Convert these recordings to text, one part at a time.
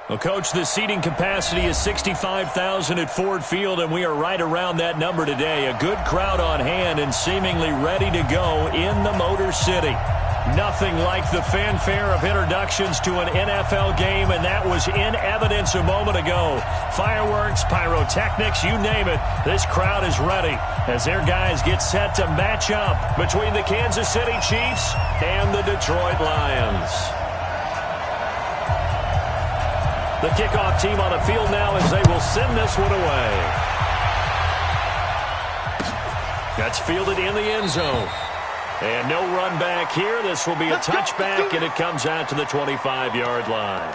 Well, Coach, the seating capacity is 65,000 at Ford Field, and we are right around that number today. A good crowd on hand and seemingly ready to go in the Motor City. Nothing like the fanfare of introductions to an NFL game, and that was in evidence a moment ago. Fireworks, pyrotechnics, you name it. This crowd is ready as their guys get set to match up between the Kansas City Chiefs and the Detroit Lions. The kickoff team on the field now as they will send this one away. That's fielded in the end zone. And no run back here. This will be a touchback, and it comes out to the 25-yard line.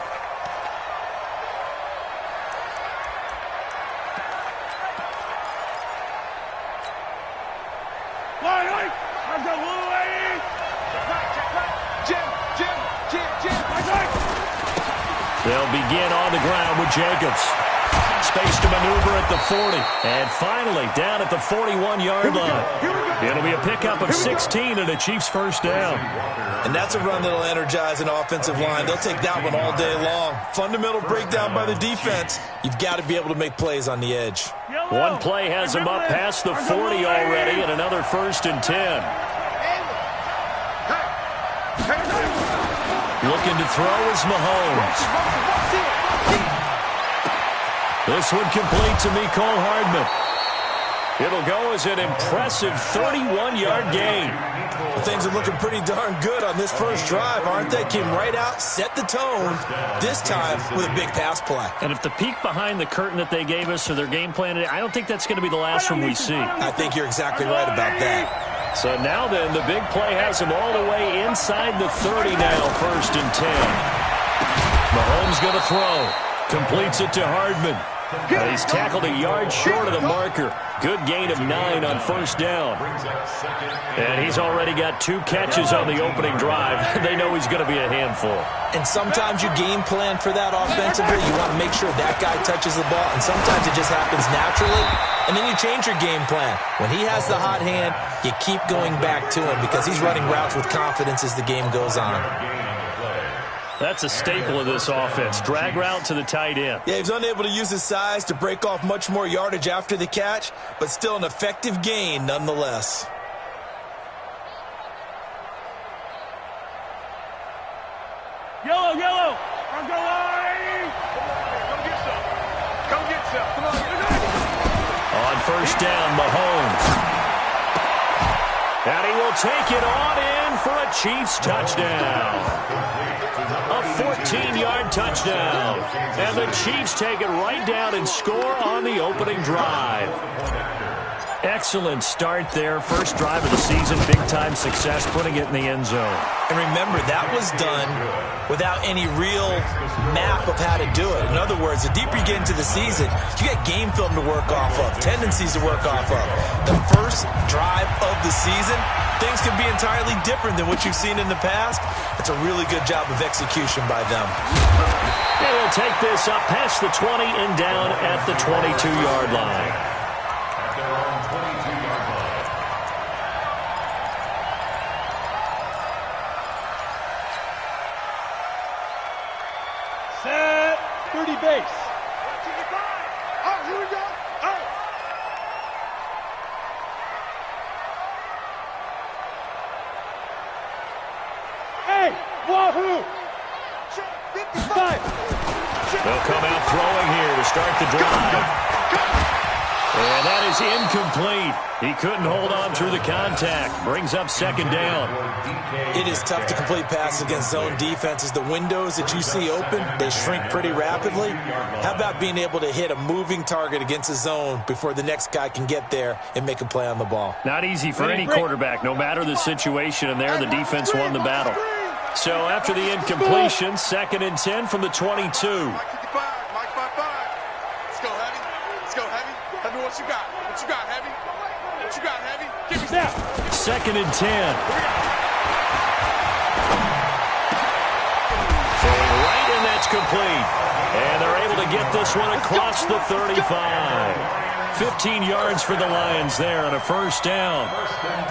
They'll begin on the ground with Jacobs. Space to maneuver at the 40. And finally, down at the 41-yard line. It'll be a pickup of 16 and a Chiefs first down. And that's a run that'll energize an offensive line. They'll take that one all day long. Fundamental breakdown by the defense. You've got to be able to make plays on the edge. One play has him up past the 40 already, and another 1st and 10. Looking to throw is Mahomes. This one complete to Mecole Hardman. It'll go as an impressive 31-yard gain. Well, things are looking pretty darn good on this first drive, aren't they? Came right out, set the tone, this time with a big pass play. And if the peek behind the curtain that they gave us or their game plan, I don't think that's going to be the last one we see. I think you're exactly right about that. So now then, the big play has him all the way inside the 30 now, 1st and 10. Mahomes going to throw. Completes it to Hardman. He's tackled a yard short of the marker. Good gain of 9 on 1st down. And he's already got 2 catches on the opening drive. They know he's going to be a handful. And sometimes you game plan for that offensively. You want to make sure that guy touches the ball. And sometimes it just happens naturally. And then you change your game plan. When he has the hot hand, you keep going back to him because he's running routes with confidence as the game goes on. That's a staple of this offense. Drag route to the tight end. Yeah, he's unable to use his size to break off much more yardage after the catch, but still an effective gain nonetheless. Yellow, yellow. Come get some. Come get some. Come on. On 1st down, Mahomes. And he will take it on in for a Chiefs touchdown. A 14-yard touchdown. And the Chiefs take it right down and score on the opening drive. Excellent start there. First drive of the season. Big-time success, putting it in the end zone. And remember, that was done without any real map of how to do it. In other words, the deeper you get into the season, you get game film to work off of, tendencies to work off of. The first drive of the season, things can be entirely different than what you've seen in the past. It's a really good job of execution by them. They will take this up past the 20 and down at the 22-yard line. Set. 30 base. Oh, here we go. Oh. Hey, wahoo! 55. They'll come out throwing here to start the drive. And that is incomplete. He couldn't hold on through the contact. Brings up 2nd down. It is tough to complete passes against zone defenses. The windows that you see open, they shrink pretty rapidly. How about being able to hit a moving target against a zone before the next guy can get there and make a play on the ball? Not easy for any quarterback, no matter the situation. And there, the defense won the battle. So after the incompletion, 2nd and 10 from the 22. What you got? What you got, Heavy? What you got, Heavy? Give me that. 2nd and 10. Throwing right, and that's complete. And they're able to get this one across the 35. 15 yards for the Lions there on a first down.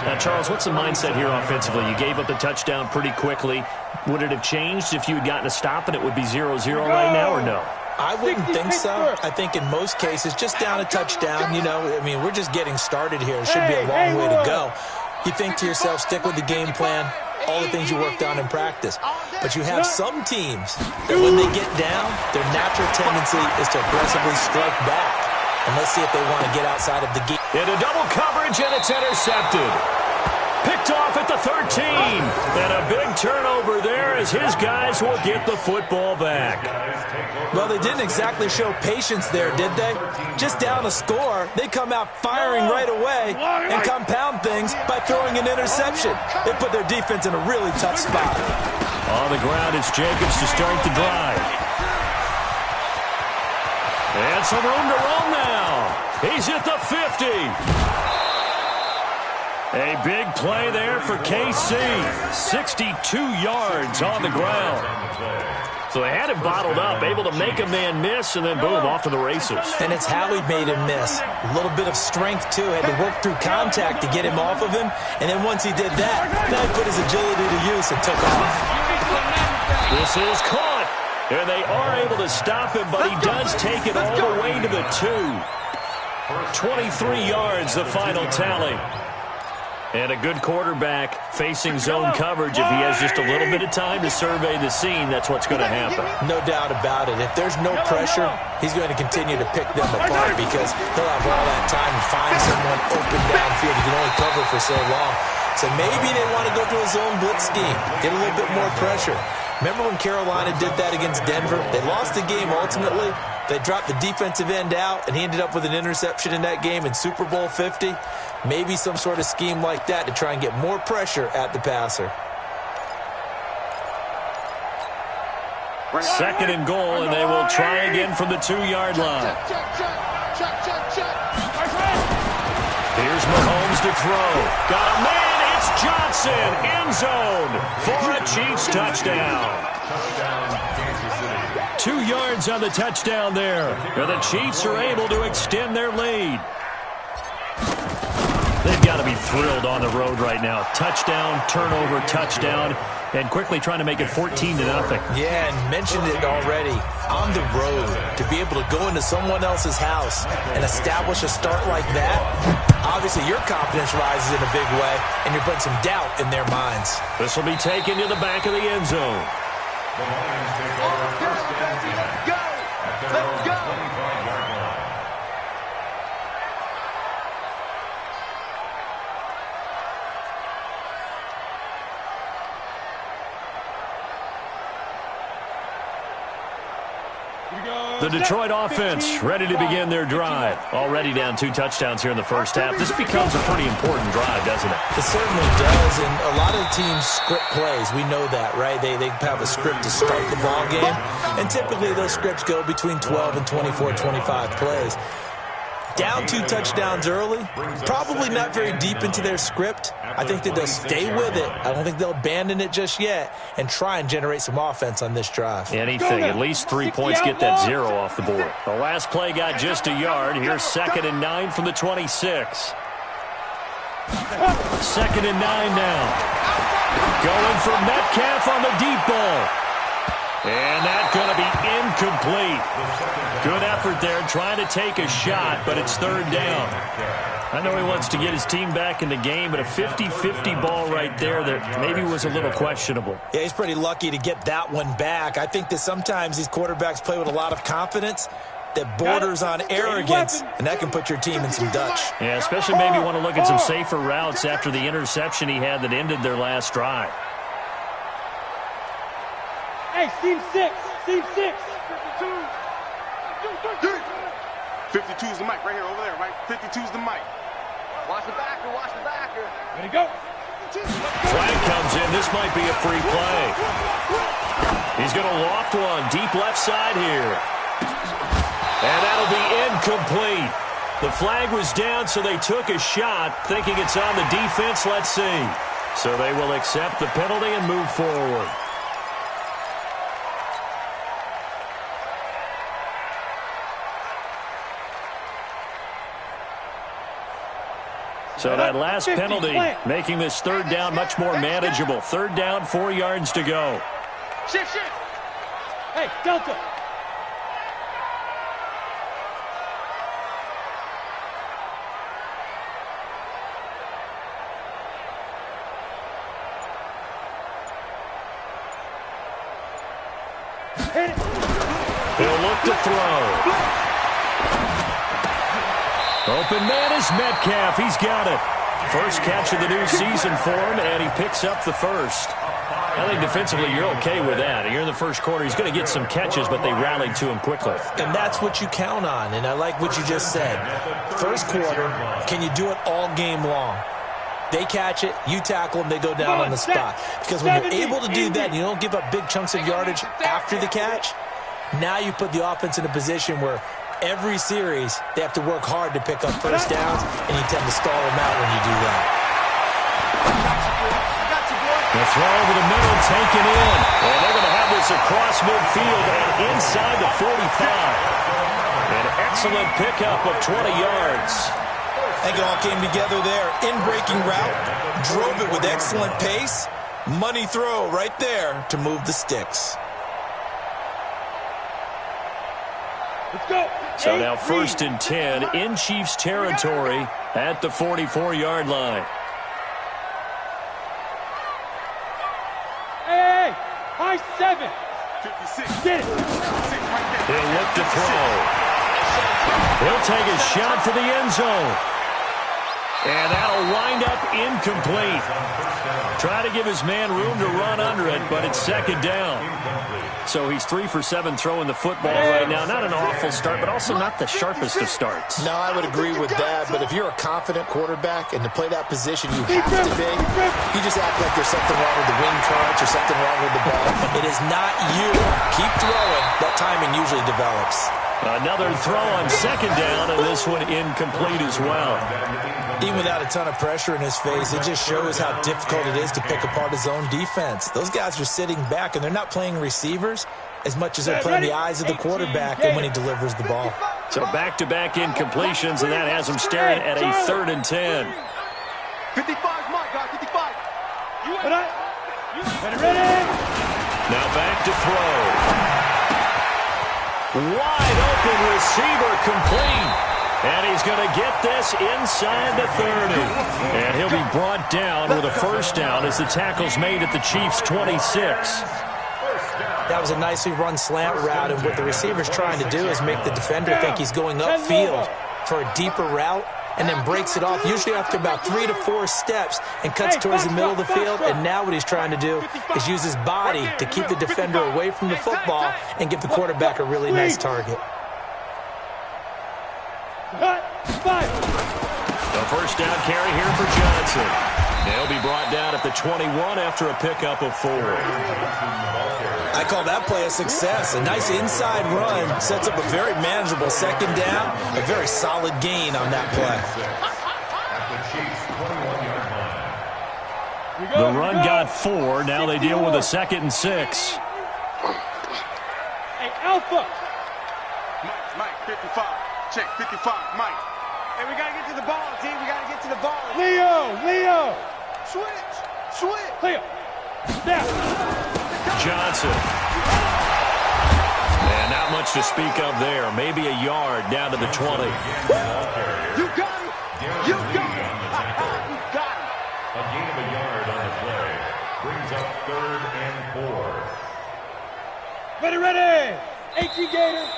Now, Charles, what's the mindset here offensively? You gave up the touchdown pretty quickly. Would it have changed if you had gotten a stop and it would be 0-0 right now, or no? I wouldn't think so. I think in most cases, just down a touchdown, we're just getting started here. It should be a long way to go. You think to yourself, stick with the game plan, all the things you worked on in practice. But you have some teams that when they get down, their natural tendency is to aggressively strike back. And let's see if they want to get outside of the game. Into double coverage, and it's intercepted. Picked off at the 13. And a big turnover there as his guys will get the football back. Well, they didn't exactly show patience there, did they? Just down a score, they come out firing right away and compound things by throwing an interception. They put their defense in a really tough spot. On the ground, it's Jacobs to start the drive. And some room to roam now. He's at the 50. A big play there for KC. 62 yards on the ground. So they had him bottled up, able to make a man miss, and then boom, off to the races. And it's how he made him miss. A little bit of strength, too. Had to work through contact to get him off of him. And then once he did that, now he put his agility to use and took off. This is caught. And they are able to stop him, but he does take it all the way to the 2. 23 yards, the final tally. And a good quarterback facing zone coverage. If he has just a little bit of time to survey the scene, that's what's going to happen. No doubt about it. If there's no pressure, he's going to continue to pick them apart because he'll have all that time to find someone open downfield. He can only cover for so long. So maybe they want to go to a zone blitz scheme, get a little bit more pressure. Remember when Carolina did that against Denver? They lost the game ultimately. They dropped the defensive end out, and he ended up with an interception in that game in Super Bowl 50. Maybe some sort of scheme like that to try and get more pressure at the passer. Second and goal, and they will try again from the 2-yard line. Here's Mahomes to throw. Got a man. It's Johnson. End zone for a Chiefs touchdown. 2 yards on the touchdown there. And the Chiefs are able to extend their lead. They've got to be thrilled on the road right now. Touchdown, turnover, touchdown, and quickly trying to make it 14-0. Yeah, and mentioned it already. On the road, to be able to go into someone else's house and establish a start like that, obviously your confidence rises in a big way, and you're putting some doubt in their minds. This will be taken to the back of the end zone. Let's go! The Detroit offense ready to begin their drive. Already down 2 touchdowns here in the first half. This becomes a pretty important drive, doesn't it? It certainly does, and a lot of teams script plays. We know that, right? They have a script to start the ball game, and typically those scripts go between 12 and 24, 25 plays. Down 2 touchdowns early, probably not very deep into their script. I think that they'll stay with it. I don't think they'll abandon it just yet and try and generate some offense on this drive. Anything, at least 3 points, get that 0 off the board. The last play got just a yard. Here's 2nd and 9 from the 26. 2nd and 9 now. Going for Metcalf on the deep ball. And that's going to be incomplete. Good effort there, trying to take a shot, but it's 3rd down. I know he wants to get his team back in the game, but a 50-50 ball right there that maybe was a little questionable. Yeah, he's pretty lucky to get that one back. I think that sometimes these quarterbacks play with a lot of confidence that borders on arrogance, and that can put your team in some Dutch. Yeah, especially maybe want to look at some safer routes after the interception he had that ended their last drive. Hey, Team 6. Team 6. 52 is the mic right here, over there, right? 52 is the mic. Watch the backer, watch the backer. Ready to go. Flag comes in. This might be a free play. He's going to loft one deep left side here. And that'll be incomplete. The flag was down, so they took a shot, thinking it's on the defense. Let's see. So they will accept the penalty and move forward. So that last penalty making this third down much more manageable. Third down, 4 yards to go. Shift. Hey, Delta. He'll look to throw. Open man is Metcalf. He's got it. First catch of the new season for him, and he picks up the first. I think defensively you're okay with that. You're in the first quarter. He's going to get some catches, but they rallied to him quickly. And that's what you count on, and I like what you just said. First quarter, can you do it all game long? They catch it, you tackle them, they go down on the spot. Because when you're able to do that and you don't give up big chunks of yardage after the catch, now you put the offense in a position where every series they have to work hard to pick up first downs, and you tend to stall them out when you do that. The throw over the middle, taken in. And they're going to have this across midfield and inside the 45. An excellent pickup of 20 yards. I think it all came together there. In-breaking route, drove it with excellent pace. Money throw right there to move the sticks. Let's go. So now 1st and 10 in Chiefs territory at the 44-yard line. Hey, high 7. 56. Get it. He'll look to throw. He'll take a shot for the end zone. And that'll wind up incomplete. Try to give his man room to run under it, but it's second down. So he's 3 for 7 throwing the football right now. Not an awful start, but also not the sharpest of starts. No, I would agree with that, but if you're a confident quarterback and to play that position you have to be, you just act like there's something wrong with the wind currents or something wrong with the ball. It is not you. Keep throwing. That timing usually develops. Another throw on second down, and this one incomplete as well. Even without a ton of pressure in his face, it just shows how difficult it is to pick apart his own defense. Those guys are sitting back, and they're not playing receivers as much as they're playing the eyes of the quarterback and when he delivers the ball. So back-to-back incompletions, and that has him staring at a 3rd and 10. 55, Mike, guys, 55. Ready? Now back to throw. Wide open receiver complete. And he's going to get this inside the 30. And he'll be brought down with a first down as the tackle's made at the Chiefs' 26. That was a nicely run slant route, and what the receiver's trying to do is make the defender think he's going upfield for a deeper route, and then breaks it off, usually after about 3 to 4 steps, and cuts towards the middle of the field. And now what he's trying to do is use his body to keep the defender away from the football and give the quarterback a really nice target. The first down carry here for Johnson. He'll be brought down at the 21 after a pickup of 4. I call that play a success. A nice inside run sets up a very manageable second down. A very solid gain on that play. The run got 4. Now they deal with a 2nd and 6. Hey, Alpha. Mike, 55. Check, 55, Mike. Hey, we got to get to the ball, team. We got to get to the ball. Leo. Switch. Leo. Snap. Johnson. And not much to speak of there. Maybe a yard down to the 20. You got it. You got it. You got it. A gain of a yard on the play. Brings up 3rd and 4. Ready. 18 Gator.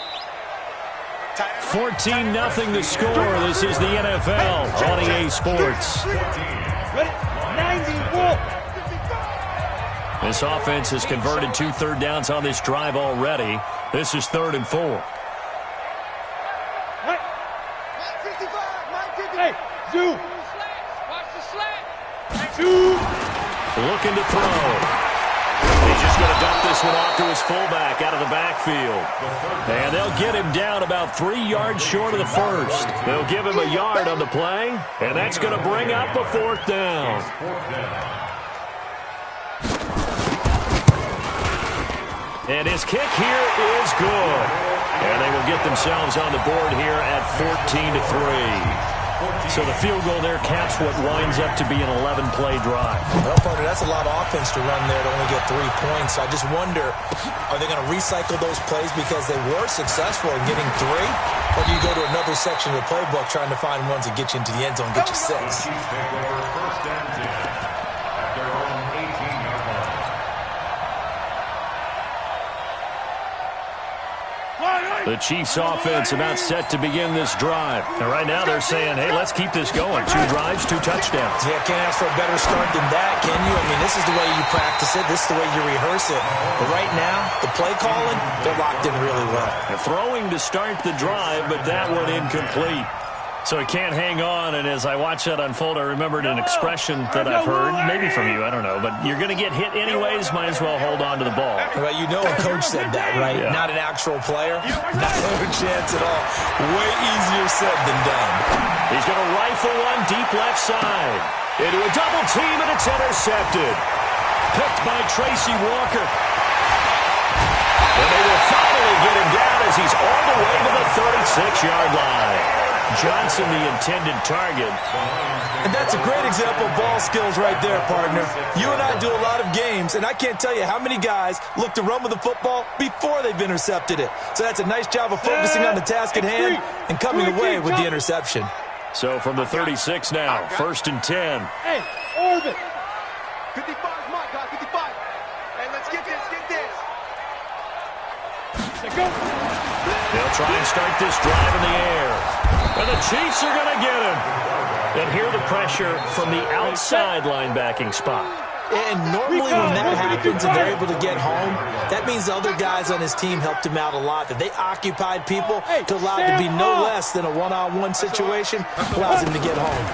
14-0 the score. This is the NFL on EA Sports. Ready? 90. This offense has converted 2 third downs on this drive already. This is 3rd and 4. Hey, Zoo. Watch the slant. Zoo. Looking to throw. He's just going to dump this one off to his fullback out of the backfield. And they'll get him down about 3 yards short of the first. They'll give him a yard on the play, and that's going to bring up a 4th down. And his kick here is good. And they will get themselves on the board here at 14-3. So the field goal there caps what winds up to be an 11-play drive. Well, partner, that's a lot of offense to run there to only get 3 points. I just wonder, are they going to recycle those plays because they were successful in getting 3? Or do you go to another section of the playbook trying to find ones that get you into the end zone and get you 6? Chiefs take over first and 10 at their own 18-yard line. The Chiefs offense about set to begin this drive. And right now they're saying, hey, let's keep this going. 2 drives, 2 touchdowns. Yeah, can't ask for a better start than that, can you? I mean, this is the way you practice it. This is the way you rehearse it. But right now, the play calling, they're locked in really well. They're throwing to start the drive, but that one incomplete. So he can't hang on, and as I watch that unfold, I remembered an expression that I've heard, maybe from you, I don't know, but you're going to get hit anyways, might as well hold on to the ball. Well, you know a coach said that, right? Yeah. Not an actual player. No chance at all. Way easier said than done. He's going to rifle one deep left side. Into a double team, and it's intercepted. Picked by Tracy Walker. And they will finally get him down as he's all the way to the 36-yard line. Johnson, the intended target. And that's a great example of ball skills right there, partner. You and I do a lot of games, and I can't tell you how many guys look to run with the football before they've intercepted it. So that's a nice job of focusing on the task at hand and coming away with the interception. So from the 36 now, first and 10. Hey, orbit. 55 is my guy, 55. Hey, let's get this, go. They'll try and start this drive in the air. And the Chiefs are going to get him. And here the pressure from the outside linebacking spot. And normally when that happens and they're able to get home, that means the other guys on his team helped him out a lot. That they occupied people to allow it to be no less than a one-on-one situation, allows him to get home.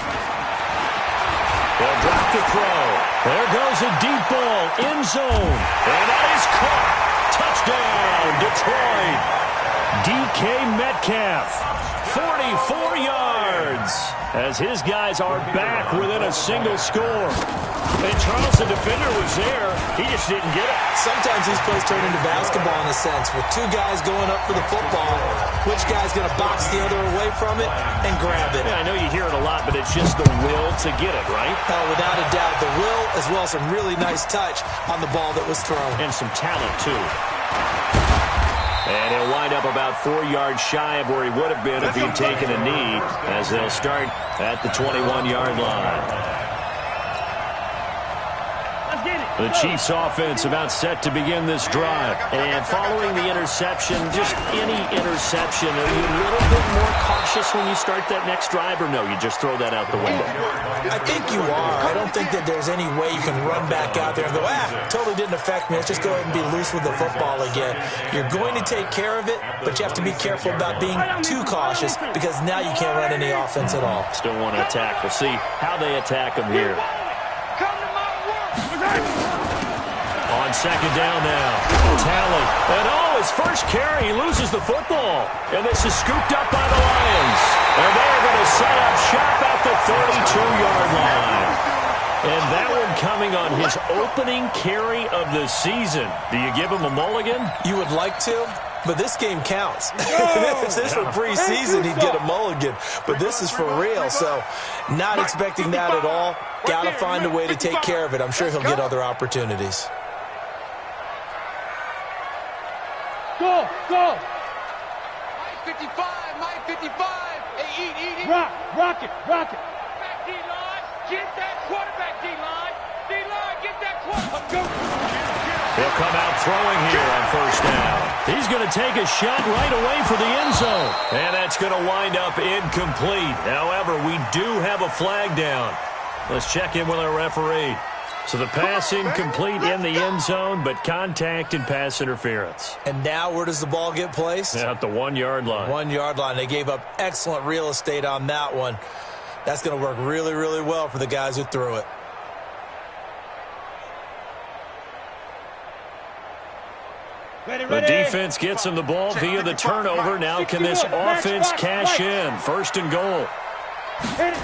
They'll drop the throw. There goes a deep ball, end zone. And that is caught. Touchdown, Detroit. DK Metcalf, 44 yards, as his guys are back within a single score. And Charles, the defender, was there. He just didn't get it. Sometimes these plays turn into basketball in a sense, with 2 guys going up for the football. Which guy's going to box the other away from it and grab it? Yeah, I know you hear it a lot, but it's just the will to get it, right? Oh, without a doubt, the will as well as some really nice touch on the ball that was thrown. And some talent, too. And he'll wind up about 4 yards shy of where he would have been if he'd taken a knee, as they'll start at the 21-yard line. The Chiefs offense about set to begin this drive. And following the interception, just any interception, are you a little bit more cautious when you start that next drive, or no, you just throw that out the window? I think you are. I don't think that there's any way you can run back out there and go, totally didn't affect me. Let's just go ahead and be loose with the football again. You're going to take care of it, but you have to be careful about being too cautious because now you can't run any offense at all. Still want to attack. We'll see how they attack him here. On second down now, Talley. And his first carry, he loses the football. And this is scooped up by the Lions. And they're going to set up shop at the 32-yard line. And that one coming on his opening carry of the season. Do you give him a mulligan? You would like to, but this game counts. If this were preseason, he'd get a mulligan. But this is for real, so not expecting that at all. Got to find a way to take care of it. I'm sure he'll get other opportunities. Go! Mike 55, Mike 55. Hey, eat. Rock it. Back D-line, get that quarterback, D-line. D-line, get that quarterback. Go. He'll come out throwing here on first down. He's going to take a shot right away for the end zone. And that's going to wind up incomplete. However, we do have a flag down. Let's check in with our referee. So the pass incomplete in the end zone, but contact and pass interference. And now where does the ball get placed? At the 1-yard line. 1-yard line. They gave up excellent real estate on that one. That's going to work really, really well for the guys who threw it. The defense gets him the ball via the turnover. Now can this offense cash in? First and goal. They'll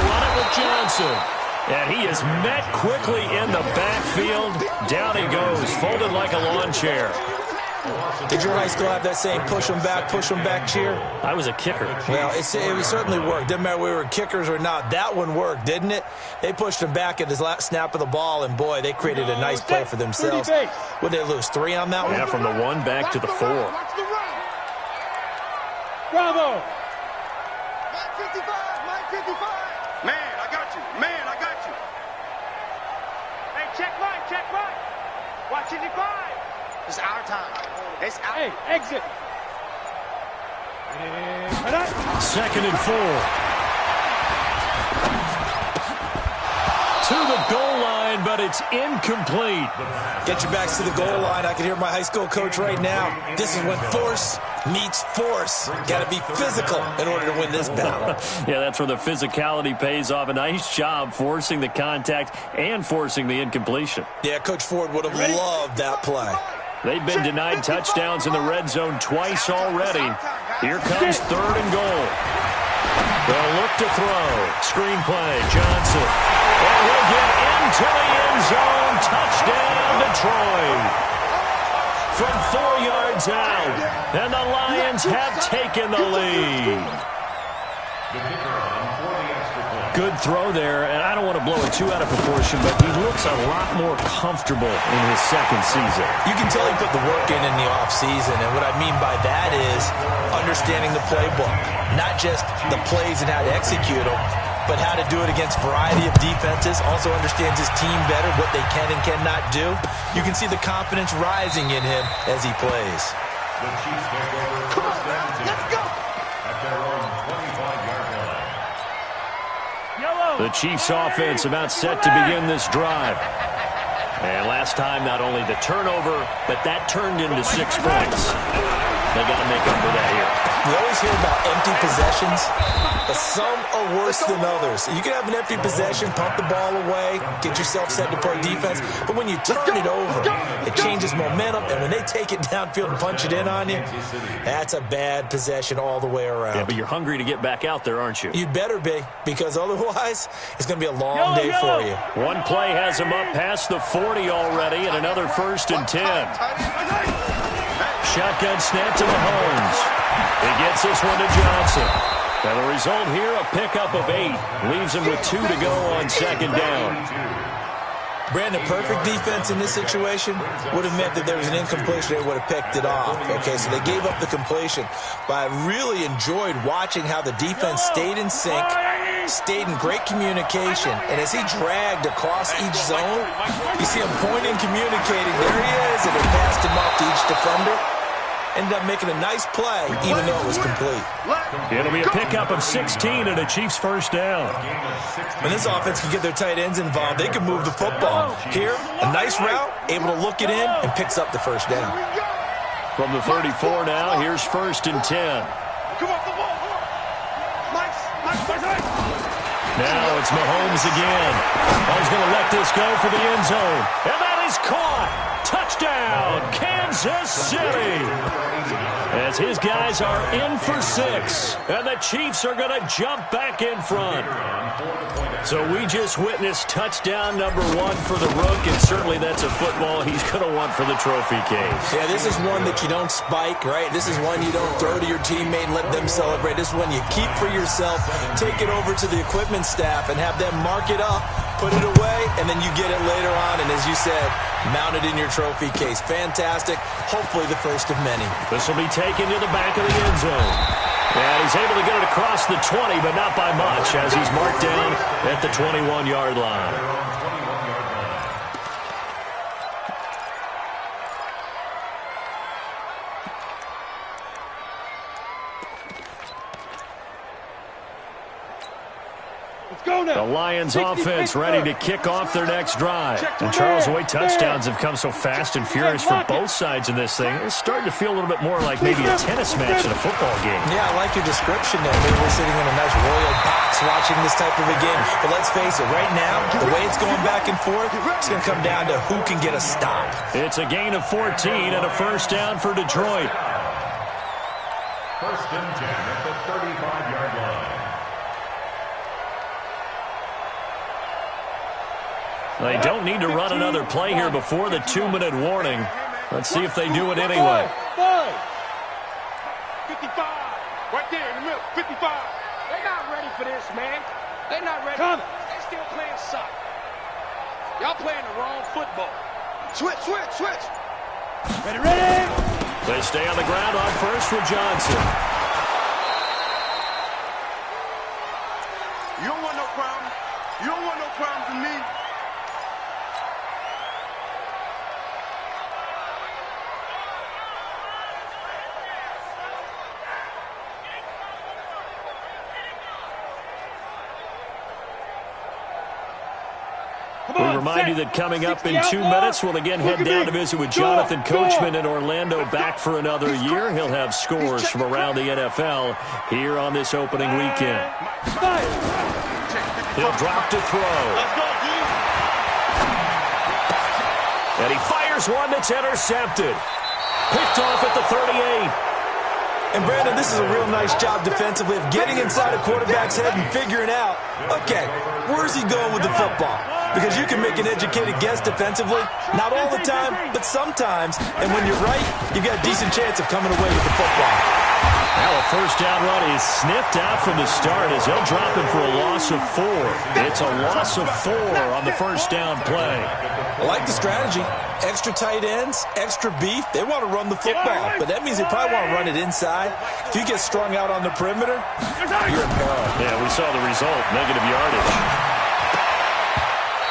run it with Johnson. And he is met quickly in the backfield. Down he goes, folded like a lawn chair. Did your high school have that same push them back cheer? I was a kicker. Well, it certainly worked. Didn't matter whether we were kickers or not. That one worked, didn't it? They pushed him back at the last snap of the ball, and boy, they created a nice play for themselves. Would they lose 3 on that one? Yeah, from the 1 back to the 4. Bravo! Mike 55, Mike 55. Man, I got you. Man, I got you. Hey, check right, check right. Watch 55. It's our time. It's our Hey, exit. Second and 4. To the goal line, but it's incomplete. Get your backs to the goal line. I can hear my high school coach right now. This is when force meets force. Got to be physical in order to win this battle. Yeah, that's where the physicality pays off. A nice job forcing the contact and forcing the incompletion. Yeah, Coach Ford would have loved that play. They've been denied touchdowns in the red zone twice already. Here comes 3rd and goal. They'll look to throw. Screen play, Johnson. And he'll get into the end zone. Touchdown, Detroit. From 4 yards out. And the Lions have taken the lead. Good throw there, and I don't want to blow it too out of proportion, but he looks a lot more comfortable in his second season. You can tell he put the work in the offseason, and what I mean by that is understanding the playbook. Not just the plays and how to execute them, but how to do it against a variety of defenses. Also understands his team better, what they can and cannot do. You can see the confidence rising in him as he plays. The Chiefs take over first and 10 at their own 25-yard line. The Chiefs offense about set to begin this drive. And last time, not only the turnover, but that turned into 6 points. They got to make up for that here. We always hear about empty possessions, but some are worse than others. You can have an empty possession, pump the ball away, get yourself set to play defense, but when you turn it over, it changes momentum, and when they take it downfield and punch it in on you, that's a bad possession all the way around. Yeah, but you're hungry to get back out there, aren't you? You'd better be, because otherwise, it's going to be a long day for you. One play has him up past the 40 already, and another 1st and 10. Shotgun snap to Mahomes. He gets this one to Johnson. And the result here, a pickup of 8. Leaves him with 2 to go on 2nd down. Brandon, perfect defense in this situation would have meant that there was an incompletion. They would have picked it off. Okay, so they gave up the completion. But I really enjoyed watching how the defense stayed in sync, stayed in great communication. And as he dragged across each zone, you see him pointing, communicating. There he is, and they passed him off to each defender. Ended up making a nice play, even though it was complete. It'll be a pickup of 16 and a Chiefs 1st down. When this offense can get their tight ends involved, they can move the football. Here, a nice route, able to look it in, and picks up the 1st down. From the 34 now, here's 1st and 10. Come off the ball. Now it's Mahomes again. He's going to let this go for the end zone. And that is caught. Touchdown, Kansas City. As his guys are in for 6. And the Chiefs are going to jump back in front. So we just witnessed touchdown number 1 for the Rook, and certainly that's a football he's going to want for the trophy case. Yeah, this is one that you don't spike, right? This is one you don't throw to your teammate and let them celebrate. This is one you keep for yourself, take it over to the equipment staff and have them mark it up, put it away, and then you get it later on, and as you said, mount it in your trophy case. Fantastic. Hopefully the first of many. This will be taken to the back of the end zone. And he's able to get it across the 20, but not by much, as he's marked down at the 21-yard line. The Lions offense ready to kick off their next drive. And Charles, the way touchdowns have come so fast and furious for both sides in this thing, it's starting to feel a little bit more like maybe a tennis match in a football game. Yeah, I like your description there. Maybe we're sitting in a nice royal box watching this type of a game. But let's face it, right now, the way it's going back and forth, it's going to come down to who can get a stop. It's a gain of 14 and a 1st down for Detroit. 1st and 10 at the 35-yard line. They don't need to run another play here before the 2-minute warning. Let's see if they do it anyway. 55. Right there in the middle. 55. They're not ready for this, man. They're not ready. They're still playing soccer. Y'all playing the wrong football. Switch. Ready. They stay on the ground on first with Johnson. You don't want no problem. You don't want no problems with me. We remind you that coming up in 2 minutes, we'll again head down to visit with Jonathan Coachman in Orlando, back for another year. He'll have scores from around the NFL here on this opening weekend. He'll drop to throw. And he fires one that's intercepted. Picked off at the 38. And, Brandon, this is a real nice job defensively of getting inside a quarterback's head and figuring out, okay, where's he going with the football? Because you can make an educated guess defensively, not all the time, but sometimes. And when you're right, you've got a decent chance of coming away with the football. Now a first down run is sniffed out from the start as they'll drop him for a loss of 4. It's a loss of 4 on the first down play. I like the strategy. Extra tight ends, extra beef. They want to run the football, but that means they probably want to run it inside. If you get strung out on the perimeter, you're in peril. Yeah, we saw the result, negative yardage.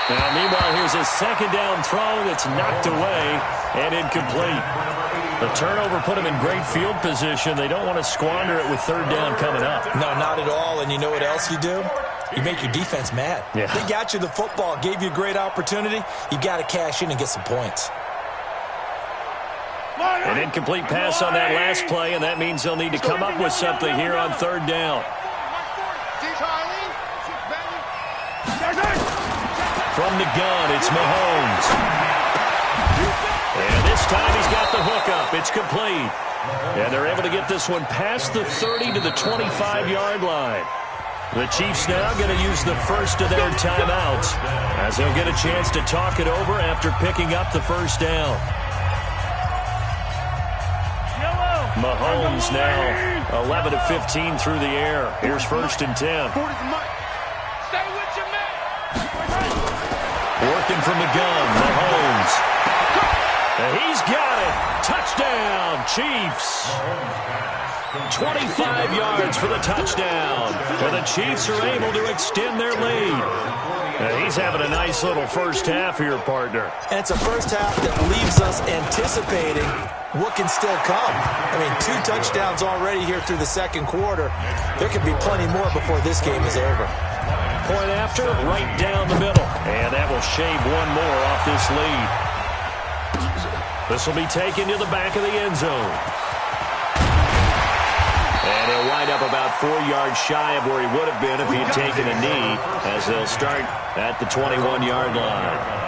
Now, meanwhile, here's a second down throw that's knocked away and incomplete. The turnover put them in great field position. They don't want to squander it with third down coming up. No, not at all. And you know what else you do? You make your defense mad. Yeah. They got you the football, gave you a great opportunity. You got to cash in and get some points. An incomplete pass on that last play, and that means they'll need to come up with something here on third down. From the gun, it's Mahomes. And this time he's got the hook up. It's complete. And they're able to get this one past the 30 to the 25-yard line. The Chiefs now going to use the first of their timeouts as they'll get a chance to talk it over after picking up the first down. Mahomes now 11 of 15 through the air. Here's first and 10. Stay with your man. Working from the gun, Mahomes. And he's got it. Touchdown, Chiefs. 25 yards for the touchdown. And the Chiefs are able to extend their lead. And he's having a nice little first half here, partner. And it's a first half that leaves us anticipating what can still come. I mean, 2 touchdowns already here through the second quarter. There could be plenty more before this game is over. Point after, right down the middle. And that will shave one more off this lead. This will be taken to the back of the end zone. And he'll wind up about 4 yards shy of where he would have been if he had taken a knee, as they'll start at the 21-yard line.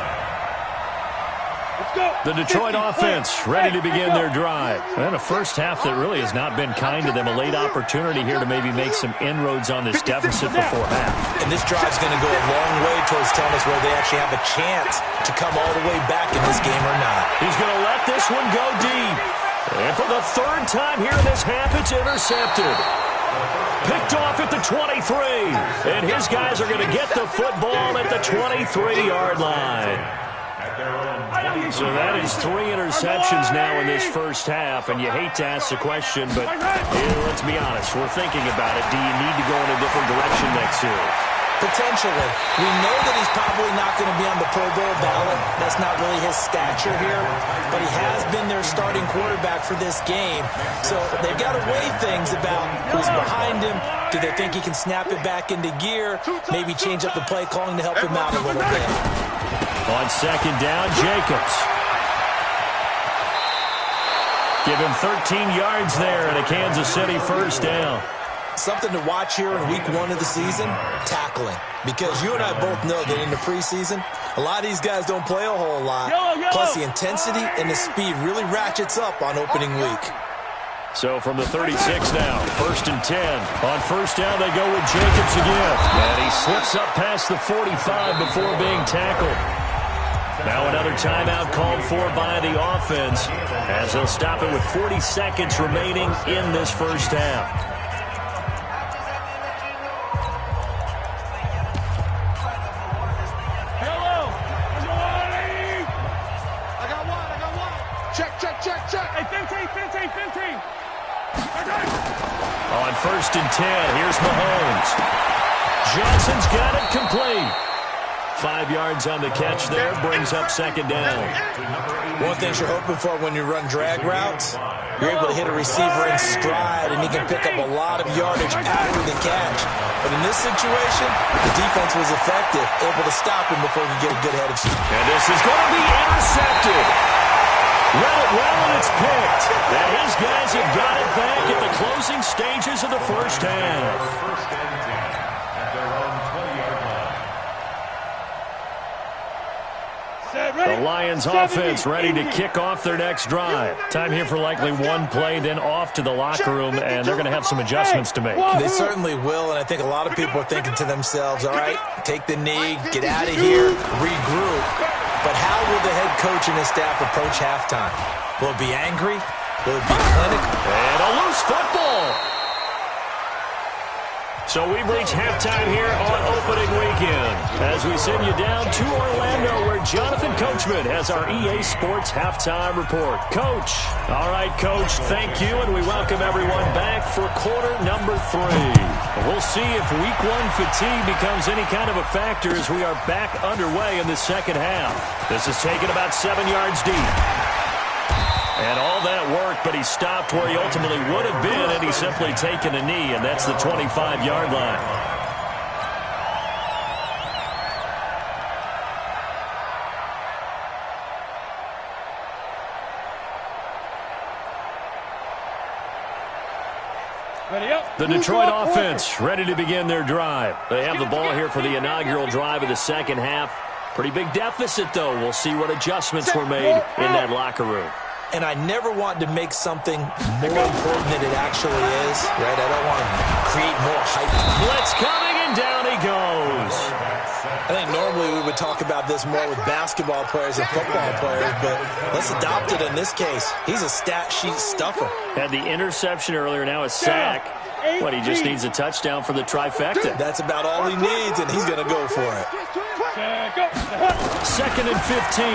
The Detroit offense ready to begin their drive. And a first half that really has not been kind to them. A late opportunity here to maybe make some inroads on this deficit before half. And this drive's going to go a long way towards telling us whether they actually have a chance to come all the way back in this game or not. He's going to let this one go deep. And for the third time here in this half, it's intercepted. Picked off at the 23. And his guys are going to get the football at the 23-yard line. So that is 3 interceptions now in this first half, and you hate to ask the question, but let's be honest, we're thinking about it. Do you need to go in a different direction next year? Potentially. We know that he's probably not going to be on the Pro Bowl ballot. That's not really his stature here, but he has been their starting quarterback for this game. So they've got to weigh things about who's behind him. Do they think he can snap it back into gear? Maybe change up the play calling to help him out a little bit. On second down, Jacobs. Give him 13 yards there and a Kansas City first down. Something to watch here in week 1 of the season, tackling. Because you and I both know that in the preseason, a lot of these guys don't play a whole lot. Plus the intensity and the speed really ratchets up on opening week. So from the 36 now, first and 10. On first down, they go with Jacobs again. And he slips up past the 45 before being tackled. Now another timeout called for by the offense as they'll stop it with 40 seconds remaining in this first half. On 1st and 10, here's Mahomes. Johnson's got it complete. 5 yards on the catch there, brings up second down. One thing you're hoping for when you run drag routes, you're able to hit a receiver in stride, and he can pick up a lot of yardage after the catch. But in this situation, the defense was effective, able to stop him before he could get a good head of steam. And this is going to be intercepted. Read it well, and it's picked. And his guys have got it back at the closing stages of the first half. First and 10 at their own 20-yard line. The Lions offense ready to kick off their next drive. Time here for likely one play, then off to the locker room, and they're going to have some adjustments to make. They certainly will, and I think a lot of people are thinking to themselves, all right, take the knee, get out of here, regroup. But how will the head coach and his staff approach halftime? Will it be angry? Will it be clinical? And a loose football. So we've reached halftime here on opening weekend as we send you down to Orlando where Jonathan Coachman has our EA Sports halftime report. Coach. All right, Coach, thank you, and we welcome everyone back for quarter number 3. We'll see if week 1 fatigue becomes any kind of a factor as we are back underway in the second half. This is taken about 7 yards deep. And all that work, but he stopped where he ultimately would have been, and he's simply taken a knee, and that's the 25-yard line. The Detroit offense ready to begin their drive. They have the ball here for the inaugural drive of the second half. Pretty big deficit, though. We'll see what adjustments were made in that locker room. And I never want to make something more important than it actually is, right? I don't want to create more hype. Blitz coming, and down he goes. I think normally we would talk about this more with basketball players and football players, but let's adopt it in this case. He's a stat sheet stuffer. Had the interception earlier, now a sack. But he just needs a touchdown for the trifecta. That's about all he needs, and he's going to go for it. 2nd and 15.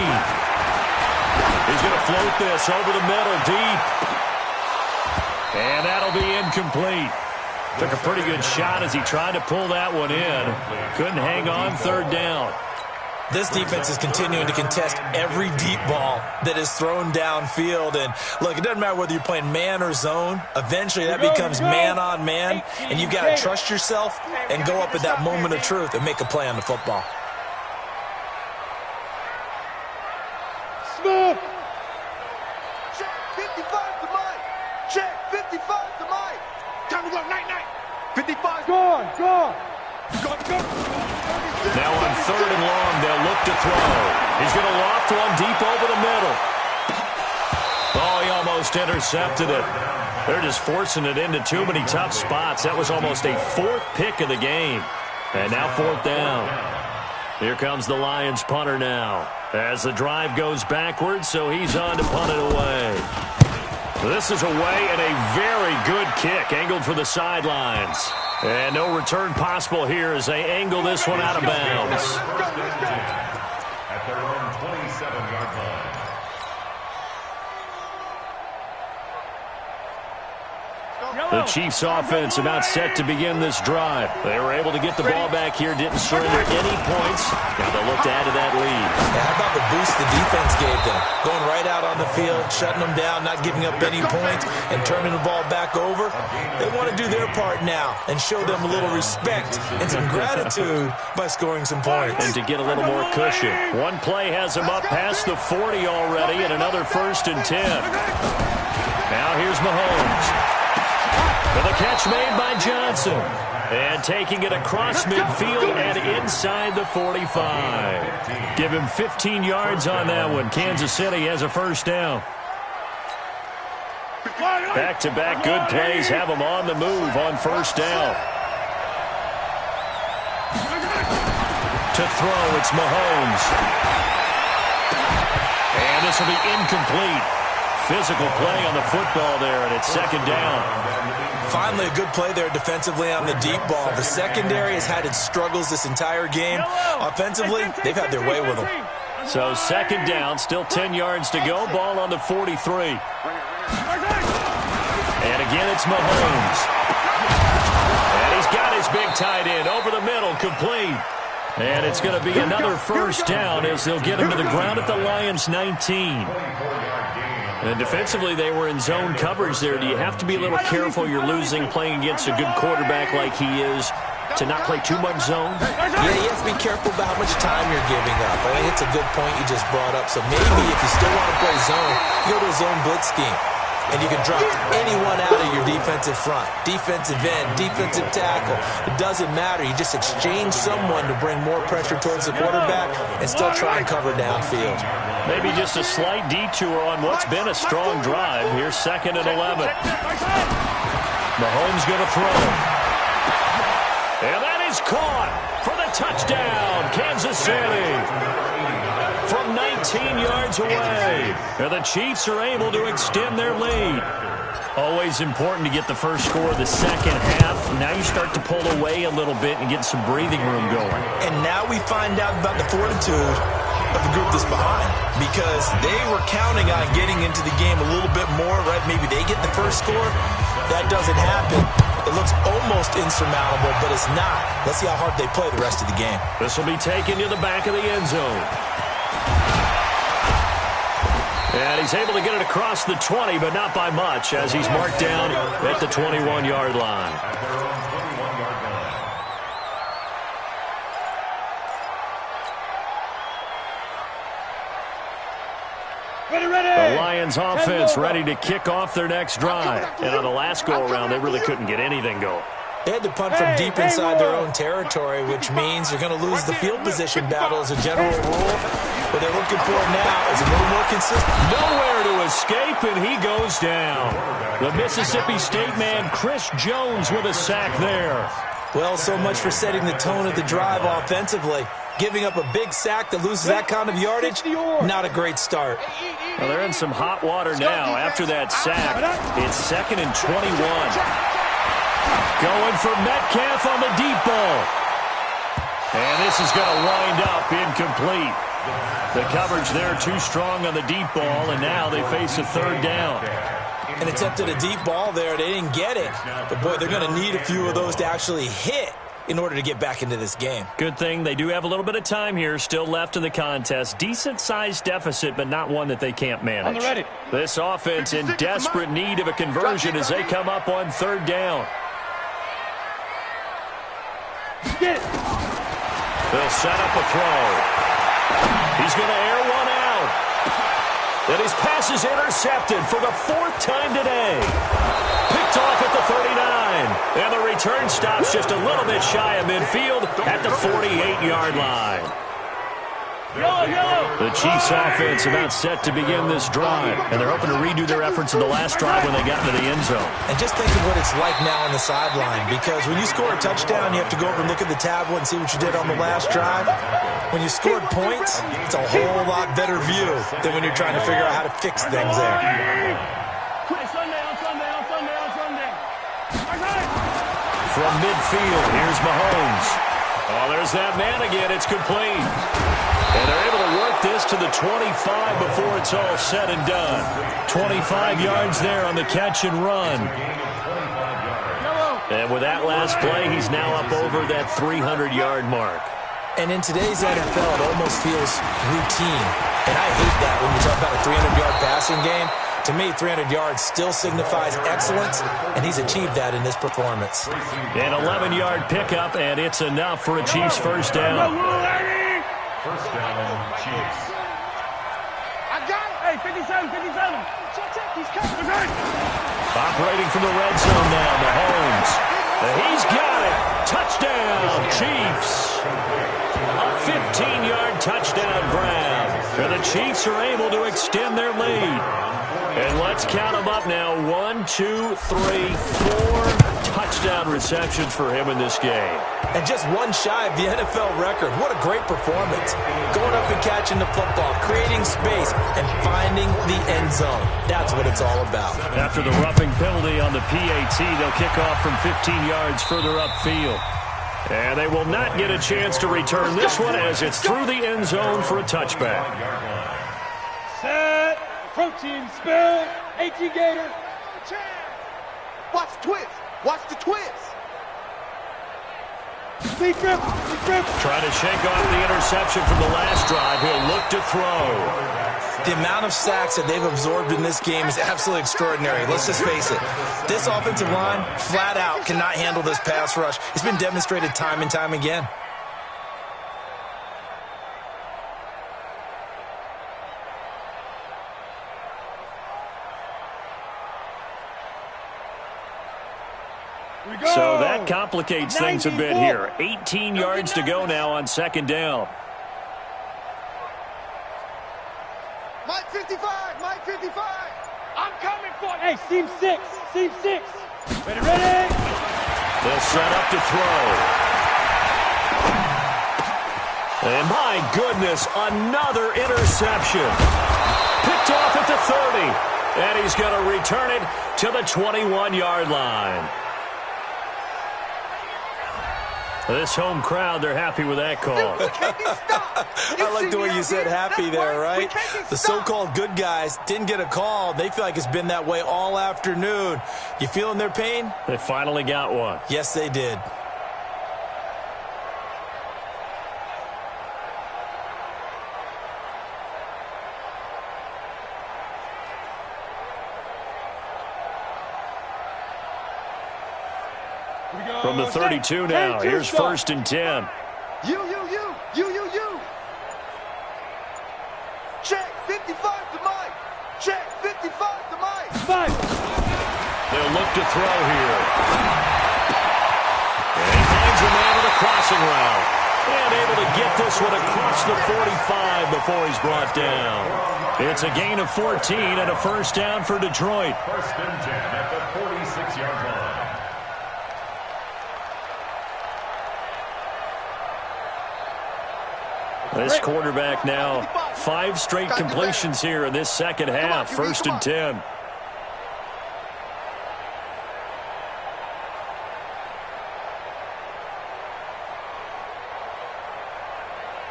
He's going to float this over the middle deep. And that'll be incomplete. Took a pretty good shot as he tried to pull that one in. Couldn't hang on 3rd down. This defense is continuing to contest every deep ball that is thrown downfield. And, look, it doesn't matter whether you're playing man or zone. Eventually that becomes man on man, and you've got to trust yourself and go up at that moment of truth and make a play on the football. Smith! Check 55 to Mike! Check 55 to Mike! Time to go, night! 55 gone! Now on 3rd and long, they'll look to throw. He's going to loft one deep over the middle. Oh, he almost intercepted it. They're just forcing it into too many tough spots. That was almost a 4th pick of the game. And now 4th down. Here comes the Lions punter now. As the drive goes backwards, so he's on to punt it away. This is away and a very good kick, angled for the sidelines. And no return possible here as they angle this one out of bounds. At their own 27-yard line. The Chiefs offense about set to begin this drive. They were able to get the ball back here, didn't surrender any points. Now they'll look to add to that lead. Yeah, how about the boost the defense gave them? Going right out on the field, shutting them down, not giving up any points, and turning the ball back over. They want to do their part now and show them a little respect and some gratitude by scoring some points. And to get a little more cushion. One play has them up past the 40 already, and another 1st and 10. Now here's Mahomes. For the catch made by Johnson. And taking it across midfield and inside the 45. Give him 15 yards on that one. Kansas City has a 1st down. Back-to-back good plays have them on the move on 1st down. To throw, it's Mahomes. And this will be incomplete. Physical play on the football there, and it's second down. Finally, a good play there defensively on the deep ball. The secondary has had its struggles this entire game. Offensively, they've had their way with them. So second down, still 10 yards to go. Ball on the 43. And again, it's Mahomes. And he's got his big tight end over the middle, complete. And it's going to be another first down as they'll get him to the ground at the Lions' 19. And defensively, they were in zone coverage there. Do you have to be a little careful? You're losing playing against a good quarterback like he is to not play too much zone? Yeah, you have to be careful about how much time you're giving up. I think it's a good point you just brought up. So maybe if you still want to play zone, you go to a zone blitz scheme. And you can drop anyone out of your defensive front. Defensive end, defensive tackle. It doesn't matter. You just exchange someone to bring more pressure towards the quarterback and still try and cover downfield. Maybe just a slight detour on what's been a strong drive. Here's second and 11. Mahomes going to throw. And that is caught for the touchdown, Kansas City. From 19 yards away. And the Chiefs are able to extend their lead. Always important to get the first score of the second half. Now you start to pull away a little bit and get some breathing room going. And now we find out about the fortitude of the group that's behind, because they were counting on getting into the game a little bit more, right? Maybe they get the first score. That doesn't happen. It looks almost insurmountable, but it's not. Let's see how hard they play the rest of the game. This will be taken to the back of the end zone. And he's able to get it across the 20, but not by much, as he's marked down at the 21-yard line. The Lions offense ready to kick off their next drive. And on the last go-around, they really couldn't get anything going. They had to punt from deep inside their own territory, which means you're going to lose the field position battle as a general rule. What they're looking for now is a little more consistent. Nowhere to escape, and he goes down. The Mississippi State man, Chris Jones, with a sack there. Well, so much for setting the tone of the drive offensively. Giving up a big sack that loses that kind of yardage, not a great start. Well, they're in some hot water now after that sack. It's second and 21. Going for Metcalf on the deep ball. And this is going to wind up incomplete. The coverage there too strong on the deep ball, and now they face a third down. An attempt at a deep ball there. They didn't get it. But, boy, they're going to need a few of those to actually hit in order to get back into this game. Good thing they do have a little bit of time here still left in the contest. Decent-sized deficit, but not one that they can't manage. This offense in desperate need of a conversion as they come up on third down. They'll set up a throw. He's going to air one out. And his pass is intercepted for the fourth time today. Picked off at the 39. And the return stops just a little bit shy of midfield at the 48-yard line. The Chiefs offense about set to begin this drive, and they're hoping to redo their efforts in the last drive when they got into the end zone. And just think of what it's like now on the sideline, because when you score a touchdown, you have to go over and look at the tablet and see what you did on the last drive. When you scored points, it's a whole lot better view than when you're trying to figure out how to fix things there. From midfield, here's Mahomes. Oh, there's that man again. It's complete. And they're able to work this to the 25 before it's all said and done. 25 yards there on the catch and run. And with that last play, he's now up over that 300-yard mark. And in today's NFL, it almost feels routine. And I hate that when you talk about a 300-yard passing game. To me, 300 yards still signifies excellence, and he's achieved that in this performance. An 11-yard pickup, and it's enough for a Chiefs first down. First down, Chiefs. I got it. Hey, 57. Check. He's coming. Operating from the red zone now, Mahomes. He's got it. Touchdown, Chiefs. A 15-yard touchdown grab. And the Chiefs are able to extend their lead. And let's Let's count them up now. 1, 2, 3, 4 touchdown receptions for him in this game. And just one shy of the NFL record. What a great performance. Going up and catching the football, creating space, and finding the end zone. That's what it's all about. After the roughing penalty on the PAT, they'll kick off from 15 yards further upfield. And they will not get a chance to return this one as it's through the end zone for a touchback. Set. Protein spill. 18 Gator. Watch the twist. Watch the twist. Speed grip. Trying to shake off the interception from the last drive. He'll look to throw. The amount of sacks that they've absorbed in this game is absolutely extraordinary. Let's just face it. This offensive line, flat out, cannot handle this pass rush. It's been demonstrated time and time again. So that complicates things a bit here. 18 yards to go now on second down. Mike 55, Mike 55. I'm coming for you. Hey, seam 6. Seam 6. Ready. They'll set up to throw. And my goodness, another interception. Picked off at the 30. And he's going to return it to the 21-yard line. This home crowd, they're happy with that call. I like the way you said happy there, right? The so-called good guys didn't get a call. They feel like it's been that way all afternoon. You feeling their pain? They finally got one. Yes, they did. From the 32 now, here's 1st and 10. You. Check 55 to Mike. Check 55 to Mike. 5. They'll look to throw here. And he finds a man with a crossing route. And able to get this one across the 45 before he's brought down. It's a gain of 14 and a first down for Detroit. 1st and 10 at the 46-yard line. This quarterback now, 5 straight completions here in this second half. 1st and 10.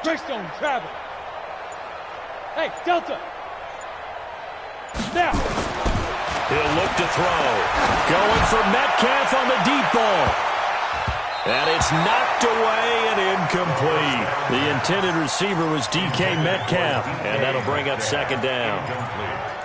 Greystone travel. Hey, Delta. Now. He'll look to throw. Going for Metcalf on the deep ball. And it's knocked away and incomplete. The intended receiver was DK Metcalf, and that'll bring up second down.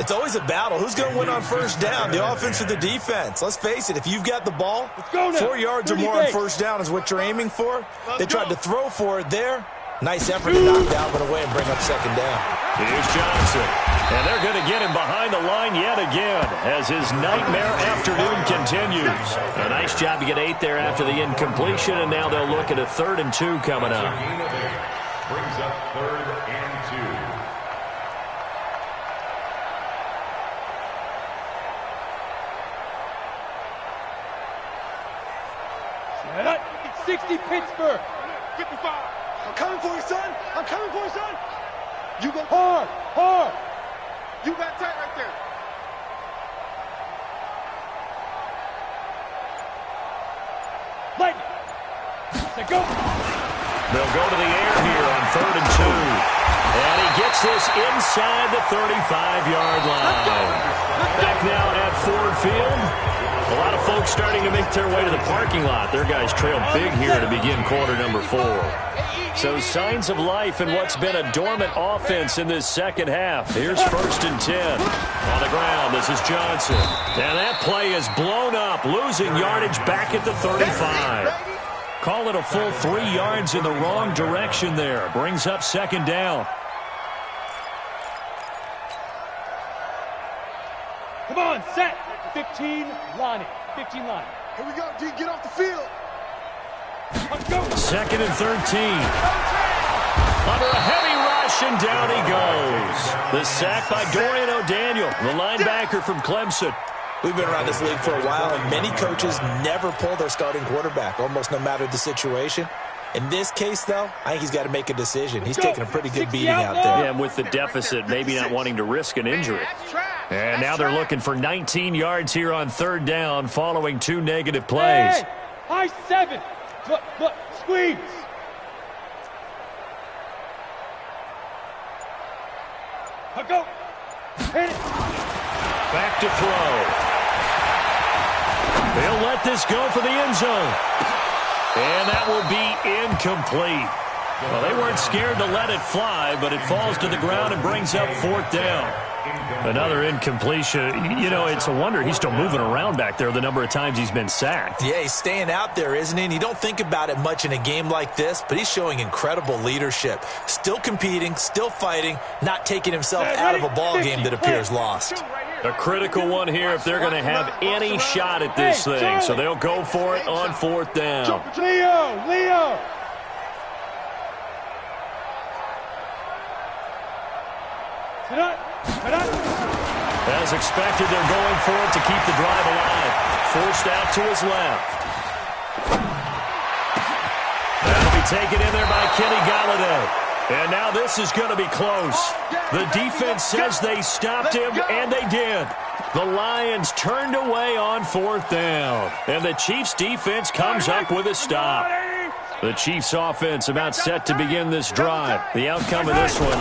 It's always a battle. Who's going to win on first down, the offense or the defense? Let's face it, if you've got the ball, 4 yards or more on first down is what you're aiming for. They tried to throw for it there. Nice effort to knock Dalvin away and bring up second down. Here's Johnson. And they're going to get him behind the line yet again as his nightmare afternoon continues. A nice job to get 8 there after the incompletion, and now they'll look at a 3rd and 2 coming up. Brings up 3rd and 2. 60 Pittsburgh. 55. I'm coming for you, son. I'm coming for you, son. You go hard. You got tight right there. Lightning. Say go. They'll go to the air here on 3rd and 2. And he gets this inside the 35-yard line. Back now at Ford Field. A lot of folks starting to make their way to the parking lot. Their guys trail big here to begin quarter number 4. So signs of life in what's been a dormant offense in this second half. Here's 1st and 10. On the ground, this is Johnson. And that play is blown up, losing yardage back at the 35. Call it a full 3 yards in the wrong direction there. Brings up second down. Come on, set. 15 line. 15 line. Here we go, D. Get off the field. Let's go. 2nd and 13. Under a heavy rush. rush, and down he goes. The sack by Dorian O'Daniel, the linebacker from Clemson. We've been around this league for a while, and many coaches never pull their starting quarterback, almost no matter the situation. In this case, though, I think he's got to make a decision. He's taking a pretty good beating out there. Yeah, and with the deficit, maybe not wanting to risk an injury. And now they're looking for 19 yards here on third down following 2 negative plays. Hey, high 7. Look, squeeze. Go. Hit it. Back to throw. They'll let this go for the end zone. And that will be incomplete. Well, they weren't scared to let it fly, but it falls to the ground and brings up fourth down. Another incompletion. You know, it's a wonder he's still moving around back there the number of times he's been sacked. Yeah, he's staying out there, isn't he? And you don't think about it much in a game like this, but he's showing incredible leadership. Still competing, still fighting, not taking himself out of a ball game that appears lost. A critical one here if they're going to have any shot at this thing. So they'll go for it on fourth down. Leo. As expected, they're going for it to keep the drive alive. Forced out to his left. That'll be taken in there by Kenny Galladay. And now this is going to be close. The defense says they stopped him, and they did. The Lions turned away on fourth down. And the Chiefs' defense comes up with a stop. The Chiefs' offense about set to begin this drive. The outcome of this one,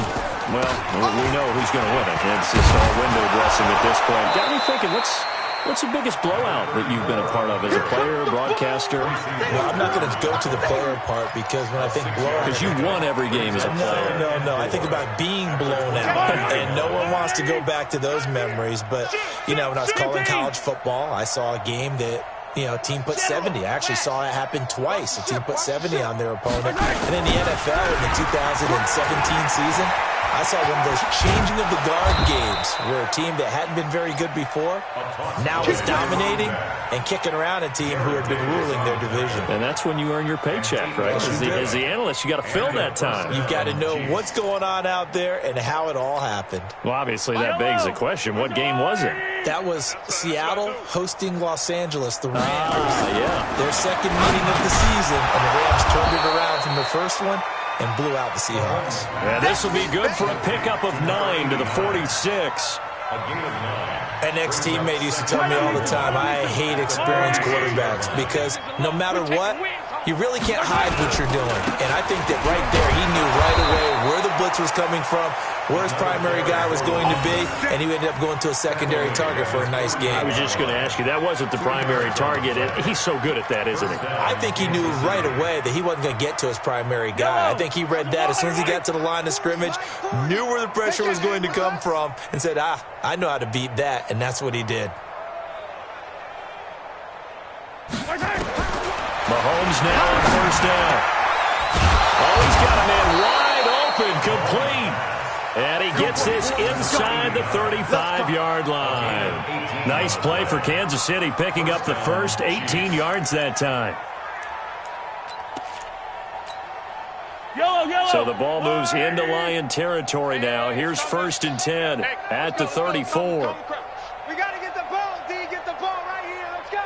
well, we know who's going to win it. It's just all window dressing at this point. Got me thinking, what's the biggest blowout that you've been a part of as a player, broadcaster? Well, I'm not going to go to the player part because when I think blowout... Because you won every game as a player. No. I think about being blown out, and no one wants to go back to those memories. But, you know, when I was calling college football, I saw a game that... You know, a team put 70. I actually saw it happen twice. A team put 70 on their opponent. And in the NFL in the 2017 season, I saw one of those changing of the guard games where a team that hadn't been very good before now is dominating and kicking around a team who had been ruling their division. And that's when you earn your paycheck, right? As the analyst, you got to fill that time. You've got to know what's going on out there and how it all happened. Well, obviously, that begs the question, what game was it? That was Seattle hosting Los Angeles, the Rams. Yeah. Their second meeting of the season, and the Rams turned it around from the first one and blew out the Seahawks. Yeah, this will be good for a pickup of 9 to the 46. An ex-teammate used to tell me all the time, I hate experienced quarterbacks because no matter what, you really can't hide what you're doing. And I think that right there, he knew right away where the blitz was coming from, where his primary guy was going to be, and he ended up going to a secondary target for a nice game. I was just going to ask you, that wasn't the primary target. He's so good at that, isn't he? I think he knew right away that he wasn't going to get to his primary guy. I think he read that as soon as he got to the line of scrimmage, knew where the pressure was going to come from, and said, I know how to beat that, and that's what he did. Mahomes now on first down. Oh, he's got a man wide open, complete. And he gets this inside the 35-yard line. Nice play for Kansas City, picking up the first 18 yards that time. So the ball moves into Lion territory now. Here's 1st and 10 at the 34. We got to get the ball, D. Get the ball right here. Let's go.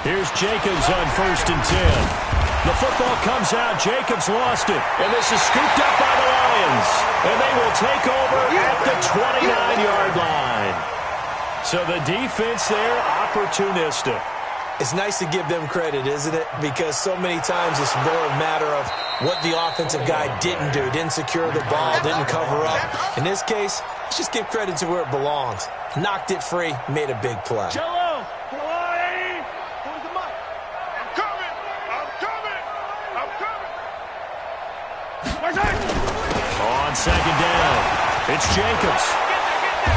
Here's Jacobs on 1st and 10. The football comes out. Jacobs lost it. And this is scooped up by the Lions. And they will take over at the 29-yard line. So the defense there, opportunistic. It's nice to give them credit, isn't it? Because so many times it's more a matter of what the offensive guy didn't do. Didn't secure the ball, didn't cover up. In this case, let's just give credit to where it belongs. Knocked it free, made a big play. On second down, it's Jacobs.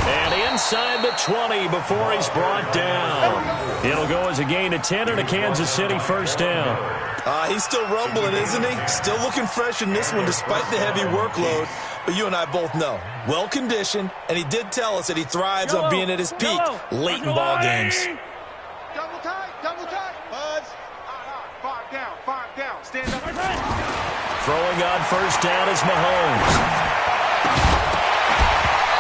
And inside the 20 before he's brought down. It'll go as a gain of 10 and a Kansas City first down. He's still rumbling, isn't he? Still looking fresh in this one despite the heavy workload. But you and I both know, well-conditioned, and he did tell us that he thrives on being at his peak late in ball games. Double tight, buds. Five down, stand up. Throwing on first down is Mahomes.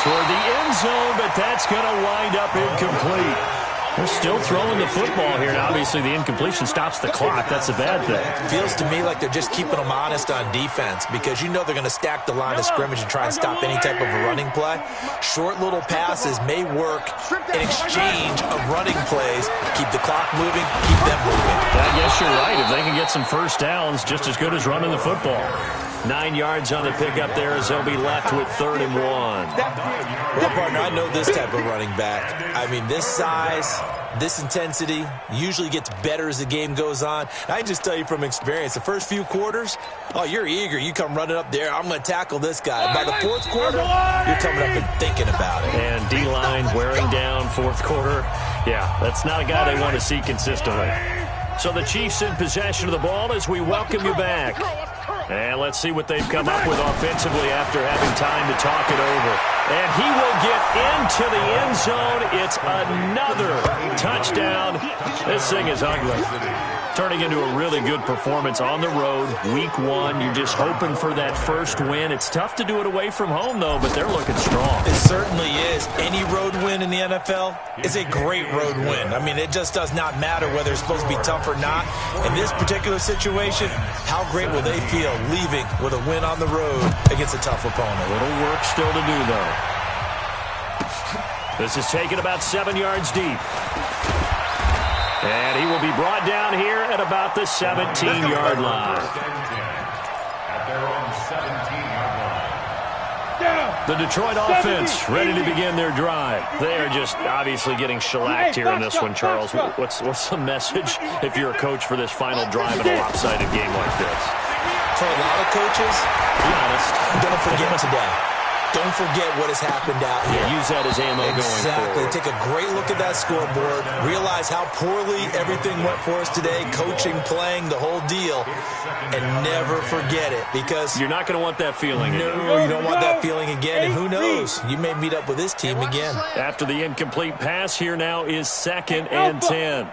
Toward the end zone, but that's going to wind up incomplete. They're still throwing the football here, and obviously the incompletion stops the clock. That's a bad thing. Feels to me like they're just keeping them honest on defense because you know they're going to stack the line of scrimmage and try and stop any type of a running play. Short little passes may work in exchange of running plays. Keep the clock moving, keep them moving. I guess you're right. If they can get some first downs, just as good as running the football. 9 yards on the pickup there as they'll be left with 3rd and 1. Well, partner, I know this type of running back. I mean, this size, this intensity usually gets better as the game goes on. I can just tell you from experience, the first few quarters, oh, you're eager. You come running up there, I'm going to tackle this guy. By the 4th quarter, you're coming up and thinking about it. And D-line wearing down 4th quarter. Yeah, that's not a guy they want to see consistently. So the Chiefs in possession of the ball as we welcome you back. And let's see what they've come up with offensively after having time to talk it over. And he will get into the end zone. It's another touchdown. This thing is ugly. Turning into a really good performance on the road. Week 1, you're just hoping for that first win. It's tough to do it away from home, though, but they're looking strong. It certainly is. Any road win in the NFL is a great road win. I mean, it just does not matter whether it's supposed to be tough or not. In this particular situation, how great will they feel leaving with a win on the road against a tough opponent? A little work still to do, though. This is taken about 7 yards deep. And he will be brought down here at about the 17-yard line. The Detroit offense ready to begin their drive. They are just obviously getting shellacked here in this one, Charles. What's the message if you're a coach for this final drive in a lopsided game like this? For a lot of coaches, be honest, don't forget today. Don't forget what has happened out here. Yeah, use that as ammo going forward. Exactly. Take a great look at that scoreboard. Realize how poorly everything went for us today. Coaching, playing, the whole deal. And never forget it because you're not going to want that feeling again. No, you don't want that feeling again. And who knows? You may meet up with this team again. After the incomplete pass, here now is 2nd and 10.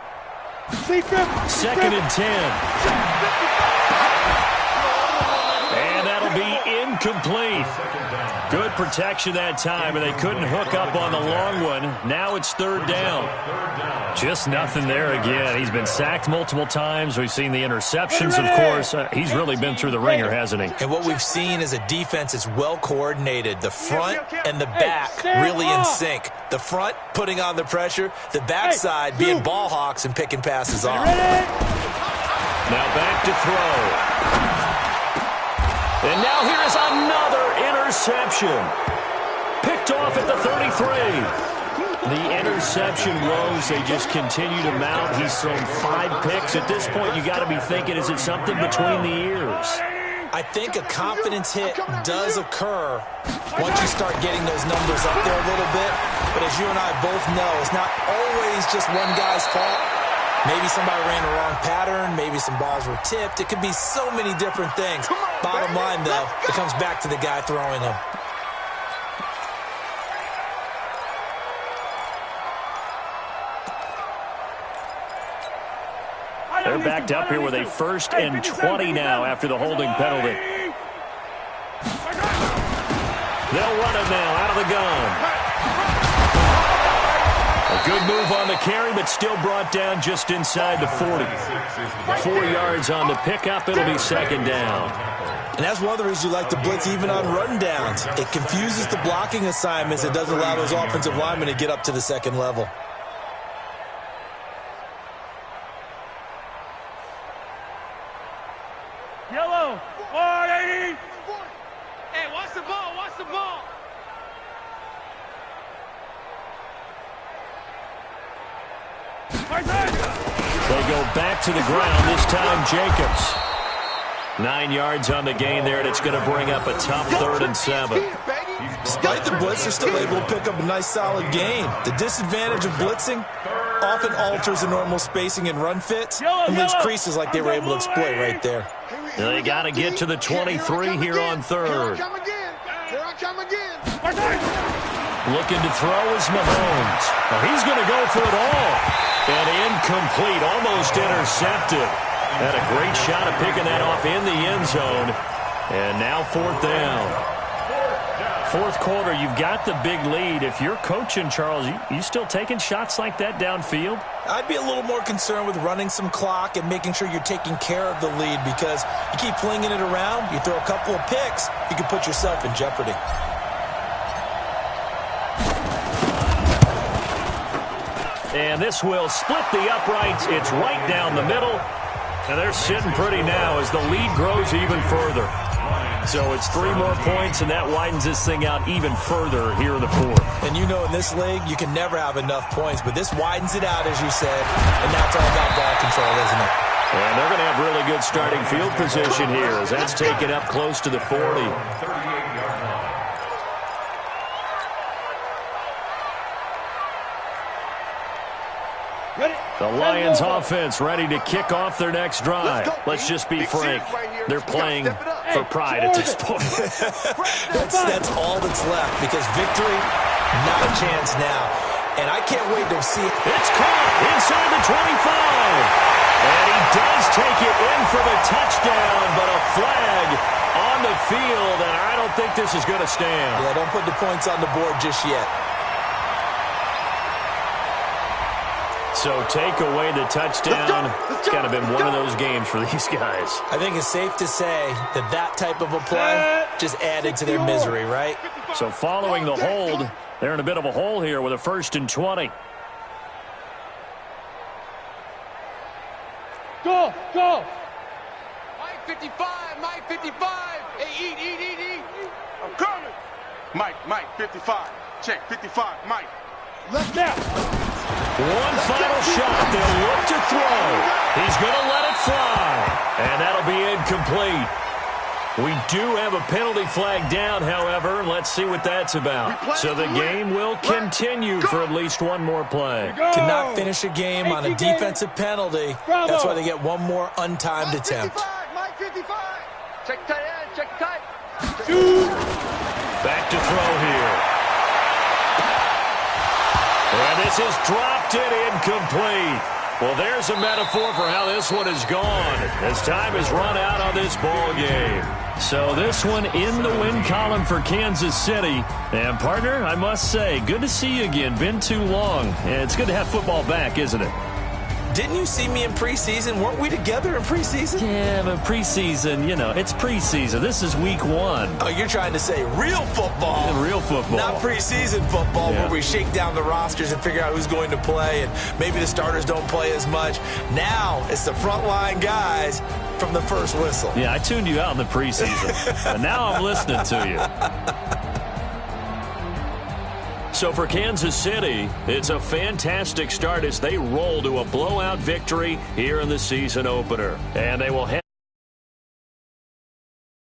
2nd and 10. And that'll be incomplete. Good protection that time, and they couldn't hook up on the long one. Now it's 3rd down. Just nothing there again. He's been sacked multiple times. We've seen the interceptions, of course. He's really been through the ringer, hasn't he? And what we've seen is a defense that's well coordinated. The front and the back really in sync. The front putting on the pressure. The backside being ball hawks and picking passes off. Now back to throw. And now here is another interception. Picked off at the 33. The interception woes, they just continue to mount. He's thrown 5 picks. At this point, you got to be thinking, is it something between the ears? I think a confidence hit does occur once you start getting those numbers up there a little bit. But as you and I both know, it's not always just one guy's fault. Maybe somebody ran the wrong pattern. Maybe some balls were tipped. It could be so many different things. Bottom line, though, it comes back to the guy throwing them. They're backed up here with a 1st and 20 now after the holding penalty. They'll run it now out of the gun. A good move on the carry, but still brought down just inside the 40. 4 yards on the pickup. It'll be 2nd down. And that's one of the reasons you like to blitz even on run downs. It confuses the blocking assignments. It doesn't allow those offensive linemen to get up to the 2nd level. Yellow, 480. Hey, watch the ball, watch the ball. They go back to the ground, this time Jacobs. 9 yards on the gain there, and it's going to bring up a tough 3rd and 7. Despite the blitz, they're still able to pick up a nice solid gain. The disadvantage of blitzing often alters the normal spacing and run fits and leaves creases like they were able to exploit right there. They got to get to the 23 here on 3rd. Here I come again. Looking to throw is Mahomes. Well, he's going to go for it all. And incomplete, almost intercepted. Had a great shot of picking that off in the end zone. And now 4th down. Fourth quarter, you've got the big lead. If you're coaching, Charles, you still taking shots like that downfield? I'd be a little more concerned with running some clock and making sure you're taking care of the lead, because you keep flinging it around, you throw a couple of picks, you can put yourself in jeopardy. And this will split the uprights. It's right down the middle. And they're sitting pretty now as the lead grows even further. So it's 3 more points, and that widens this thing out even further here in the 4th. And you know in this league, you can never have enough points, but this widens it out, as you said, and now it's all about ball control, isn't it? And they're going to have really good starting field position here as that's taken up close to the 40. The Lions offense ready to kick off their next drive. Let's just be frank. They're playing for pride at this point. that's all that's left, because victory, not a chance now. And I can't wait to see it. It's caught inside the 25. And he does take it in for the touchdown, but a flag on the field, and I don't think this is going to stand. Yeah, don't put the points on the board just yet. So take away the touchdown. It's kind of been one of those games for these guys. I think it's safe to say that that type of a play just added to their misery, right? So following the hold, they're in a bit of a hole here with a 1st and 20. Go! Mike 55, Mike 55. Hey, eat. I'm coming. Mike 55. Check 55, Mike. Left now. One final shot. They'll look to throw. He's going to let it fly. And that'll be incomplete. We do have a penalty flag down, however. Let's see what that's about. So the game will continue for at least one more play. Cannot finish a game on a defensive penalty. That's why they get one more untimed attempt. Mike 55. Check tight end, check tight. Back to throw here. And this is dropped it incomplete. Well, there's a metaphor for how this one is gone as time has run out on this ball game. So this one in the win column for Kansas City. And, partner, I must say, good to see you again. Been too long. And it's good to have football back, isn't it? Didn't you see me in preseason? Weren't we together in preseason? Yeah, but preseason, you know, it's preseason. This is week 1. Oh, you're trying to say real football. Yeah, real football. Not preseason football, where we shake down the rosters and figure out who's going to play, and maybe the starters don't play as much. Now it's the frontline guys from the first whistle. Yeah, I tuned you out in the preseason, and now I'm listening to you. So for Kansas City, it's a fantastic start as they roll to a blowout victory here in the season opener. And they will head